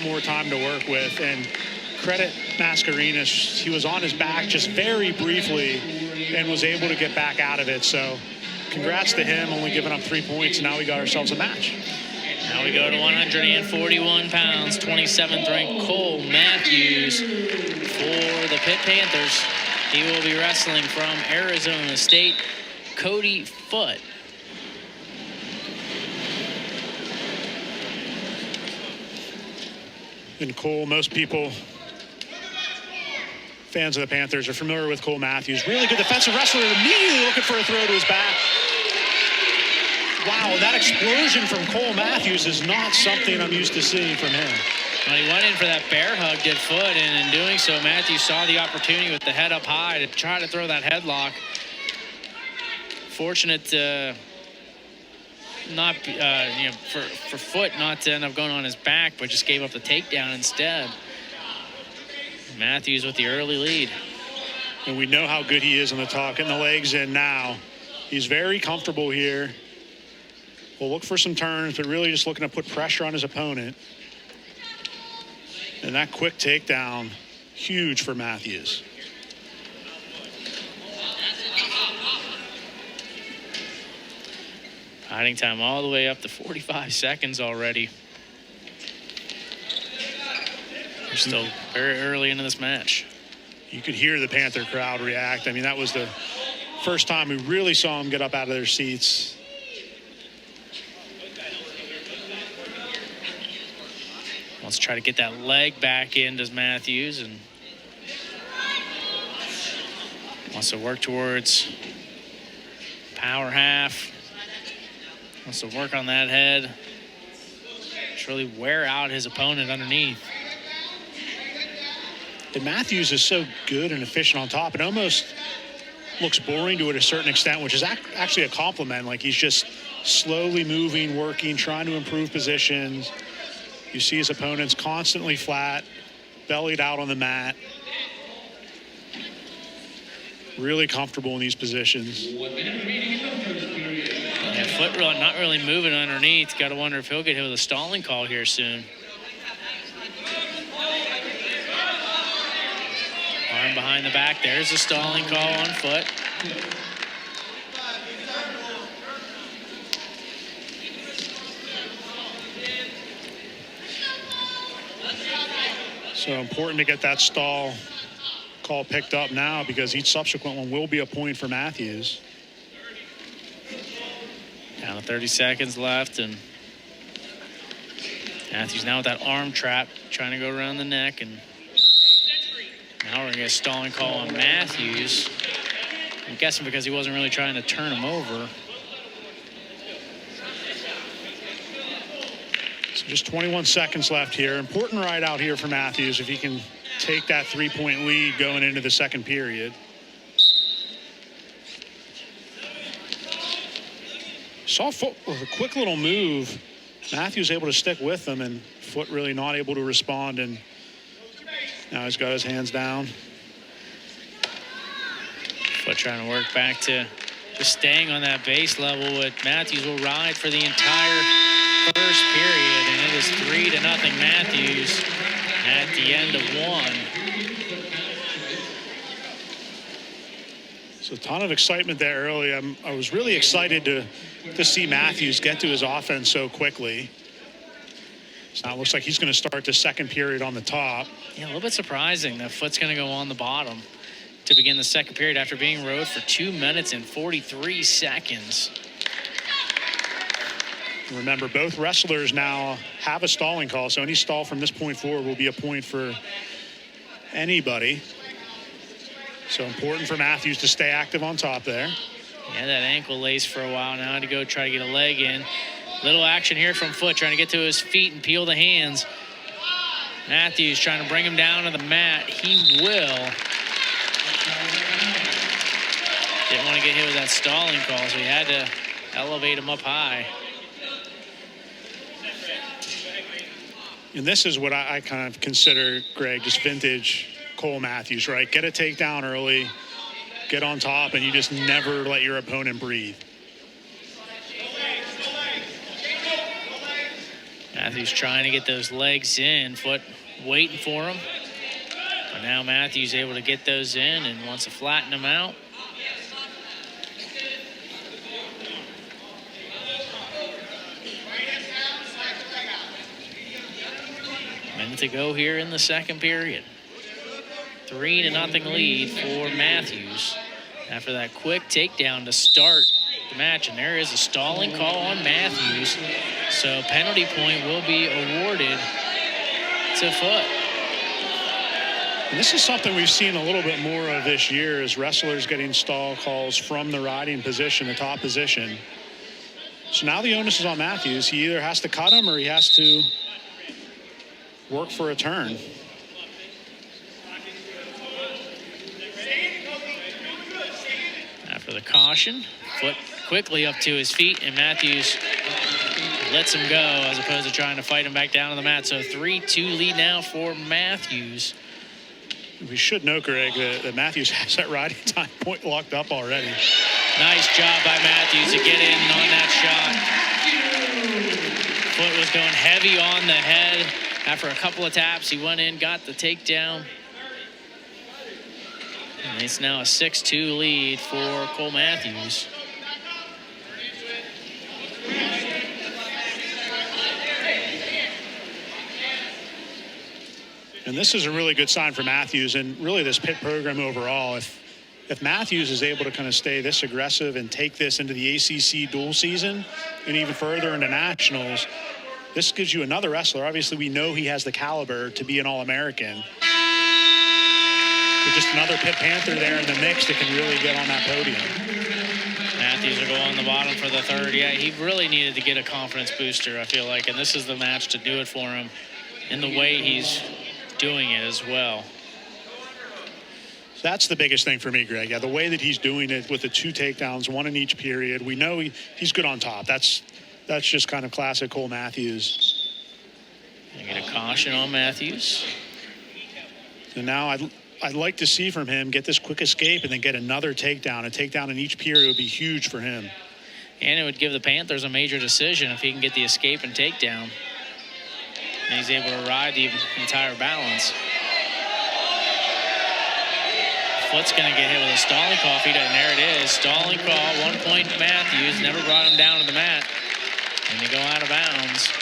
more time to work with. And credit Mascarenas, he was on his back just very briefly and was able to get back out of it. So congrats to him, only giving up 3 points. And now we got ourselves a match. Now we go to 141 pounds, 27th ranked Cole Matthews for the Pitt Panthers. He will be wrestling from Arizona State, Cody Foote. And Cole, most people, fans of the Panthers, are familiar with Cole Matthews. Really good defensive wrestler, immediately looking for a throw to his back. Wow, that explosion from Cole Matthews is not something I'm used to seeing from him. Well, he went in for that bear hug, did Foote, and in doing so, Matthews saw the opportunity with the head up high to try to throw that headlock. Fortunate not, for Foote not to end up going on his back, but just gave up the takedown instead. Matthews with the early lead. And we know how good he is on the top, getting the legs in now. He's very comfortable here. We'll look for some turns, but really just looking to put pressure on his opponent. And that quick takedown, huge for Matthews. Hiding time all the way up to 45 seconds already. We're still very early into this match. You could hear the Panther crowd react. I mean, that was the first time we really saw them get up out of their seats. Wants to try to get that leg back in, does Matthews, and wants to work towards power half. Wants to work on that head. Just really wear out his opponent underneath. And Matthews is so good and efficient on top. It almost looks boring to it a certain extent, which is actually a compliment. Like, he's just slowly moving, working, trying to improve positions. You see his opponents constantly flat, bellied out on the mat. Really comfortable in these positions. Yeah, Foote not really moving underneath. Got to wonder if he'll get hit with a stalling call here soon. Arm behind the back. There's a stalling call on Foote. So important to get that stall call picked up now, because each subsequent one will be a point for Matthews. Down to 30 seconds left, and Matthews now with that arm trap, trying to go around the neck, and now we're going to get a stalling call on Matthews. I'm guessing because he wasn't really trying to turn him over. So just 21 seconds left here. Important ride out here for Matthews if he can take that 3-point lead going into the second period. Saw Foote with a quick little move. Matthews able to stick with them, and Foote really not able to respond, and now he's got his hands down. Foote trying to work back to just staying on that base level, but Matthews will ride for the entire first period, and it is 3-0 Matthews at the end of one. So a ton of excitement there early. I was really excited to see Matthews get to his offense so quickly. So now it looks like he's going to start the second period on the top. Yeah, a little bit surprising that Foote's going to go on the bottom to begin the second period after being rode for 2 minutes and 43 seconds. Remember, both wrestlers now have a stalling call, so any stall from this point forward will be a point for anybody. So important for Matthews to stay active on top there. Yeah, that ankle lace for a while now to go try to get a leg in. Little action here from Foote, trying to get to his feet and peel the hands. Matthews trying to bring him down to the mat. He will. Didn't want to get hit with that stalling call, so he had to elevate him up high. And this is what I kind of consider, Greg, just vintage Cole Matthews, right? Get a takedown early, get on top, and you just never let your opponent breathe. Matthews trying to get those legs in. Foote waiting for him. But now Matthews able to get those in and wants to flatten them out. Minute to go here in the second period. 3-0 lead for Matthews after that quick takedown to start the match. And there is a stalling call on Matthews. So penalty point will be awarded to Foote. And this is something we've seen a little bit more of this year, is wrestlers getting stall calls from the riding position, the top position. So now the onus is on Matthews. He either has to cut him or he has to work for a turn. After the caution, Foote quickly up to his feet, and Matthews lets him go as opposed to trying to fight him back down to the mat. So 3-2 lead now for Matthews. We should note, Greg, that Matthews has that riding time point locked up already. Nice job by Matthews to get in on that shot. Foote was going heavy on the head. After a couple of taps, he went in, got the takedown. And it's now a 6-2 lead for Cole Matthews. And this is a really good sign for Matthews and really this Pitt program overall. If Matthews is able to kind of stay this aggressive and take this into the ACC dual season and even further into nationals, this gives you another wrestler. Obviously, we know he has the caliber to be an All-American. But just another Pitt Panther there in the mix that can really get on that podium. Matthews will go on the bottom for the third. Yeah, he really needed to get a confidence booster, I feel like. And this is the match to do it for him in the way he's doing it as well. That's the biggest thing for me, Greg. Yeah, the way that he's doing it with the 2 takedowns, 1 in each period. We know he's good on top. That's just kind of classic Cole Matthews. You get a caution on Matthews. And now I'd like to see from him get this quick escape and then get another takedown. A takedown in each period would be huge for him. And it would give the Panthers a major decision if he can get the escape and takedown. And he's able to ride the entire balance. Foote's going to get hit with a stalling call. And there it is. Stalling call. 1 point Matthews. Never brought him down to the mat. And they go out of bounds.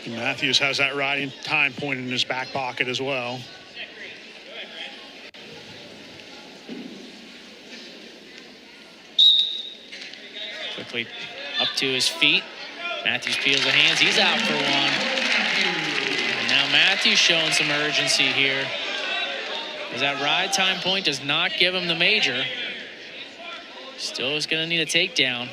And Matthews has that riding time point in his back pocket as well. Quickly up to his feet. Matthews peels the hands. He's out for one. And now Matthews showing some urgency here. As that ride time point does not give him the major. Still is going to need a takedown.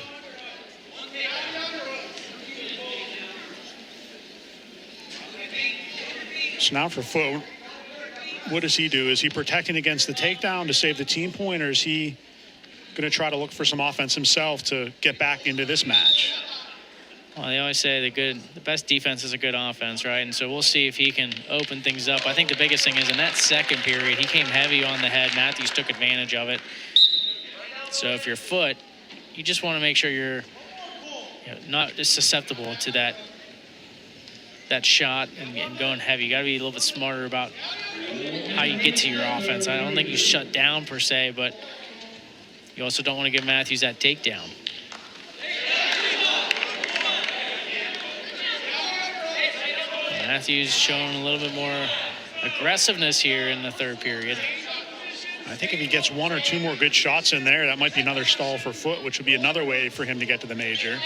So now for Foote, what does he do? Is he protecting against the takedown to save the team point, or is he going to try to look for some offense himself to get back into this match? Well, they always say the best defense is a good offense, right? And so we'll see if he can open things up. I think the biggest thing is in that second period, he came heavy on the head. Matthews took advantage of it. So if you're Foote, you just want to make sure you're not susceptible to that shot and going heavy. You got to be a little bit smarter about how you get to your offense. I don't think you shut down per se, but you also don't want to give Matthews that takedown. Matthews showing a little bit more aggressiveness here in the third period. I think if he gets 1 or 2 more good shots in there, that might be another stall for Foote, which would be another way for him to get to the major.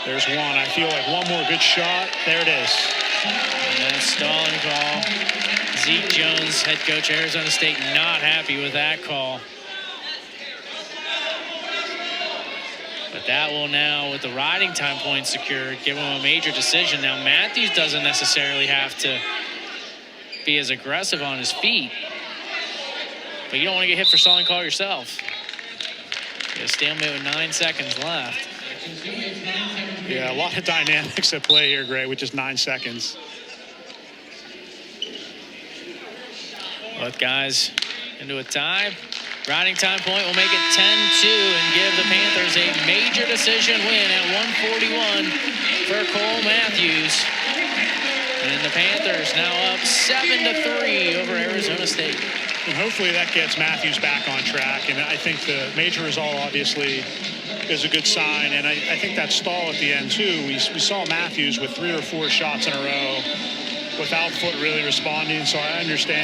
There's one. I feel like 1 more good shot. There it is. And then stalling call. Zeke Jones, head coach of Arizona State, not happy with that call. But that will now, with the riding time point secured, give him a major decision. Now, Matthews doesn't necessarily have to be as aggressive on his feet. But you don't want to get hit for stalling call yourself. You got a stalemate with 9 seconds left. Yeah, a lot of dynamics at play here, Gray, with just 9 seconds. Both guys into a tie. Riding time point will make it 10-2 and give the Panthers a major decision win at 141 for Cole Matthews. And the Panthers now up 7-3 over Arizona State. And hopefully that gets Matthews back on track. And I think the major result obviously is a good sign. And I think that stall at the end too, we saw Matthews with 3 or 4 shots in a row without Foote really responding. So I understand